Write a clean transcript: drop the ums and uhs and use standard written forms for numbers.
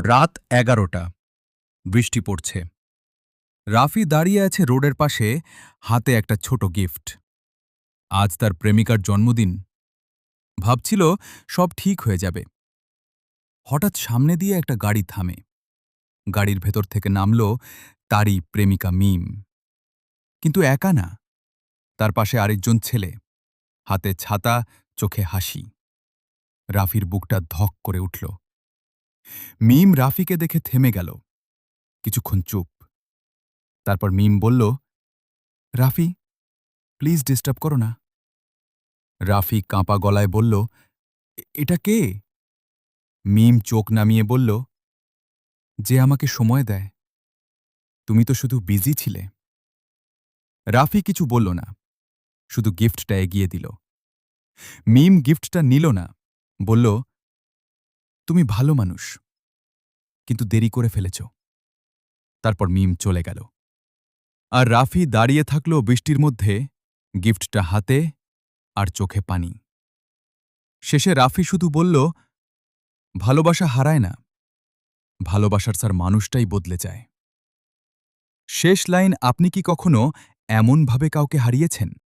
রাত 11টা। বৃষ্টি পড়ছে। রাফি দাঁড়িয়ে আছে রোডের পাশে, হাতে একটা ছোট গিফট। আজ তার প্রেমিকার জন্মদিন। ভাবছিল সব ঠিক হয়ে যাবে। হঠাৎ সামনে দিয়ে একটা গাড়ি থামে। গাড়ির ভেতর থেকে নামল তারই প্রেমিকা মিম। কিন্তু একা না, তার পাশে আরেকজন ছেলে, হাতে ছাতা, চোখে হাসি। রাফির বুকটা ধক করে উঠল। মিম রাফিকে দেখে থেমে গেল। কিছুক্ষণ চুপ। তারপর মিম বলল, রাফি, প্লিজ ডিস্টার্ব করো না। রাফি কাঁপা গলায় বলল, এটা কে?" মিম চোখ নামিয়ে বলল, যে আমাকে সময় দেয়। তুমি তো শুধু বিজি ছিলে। রাফি কিছু বলল না, শুধু গিফটটা এগিয়ে দিল। মিম গিফটটা নিল না, বলল, তুমি ভালো মানুষ, কিন্তু দেরি করে ফেলেছ। তারপর মিম চলে গেল। আর রাফি দাঁড়িয়ে থাকল বৃষ্টির মধ্যে, গিফটটা হাতে আর চোখে পানি। শেষে রাফি শুধু বলল, ভালোবাসা হারায় না, ভালোবাসার স্যার মানুষটাই বদলে যায়। শেষ লাইন, আপনি কি কখনো এমনভাবে কাউকে হারিয়েছেন?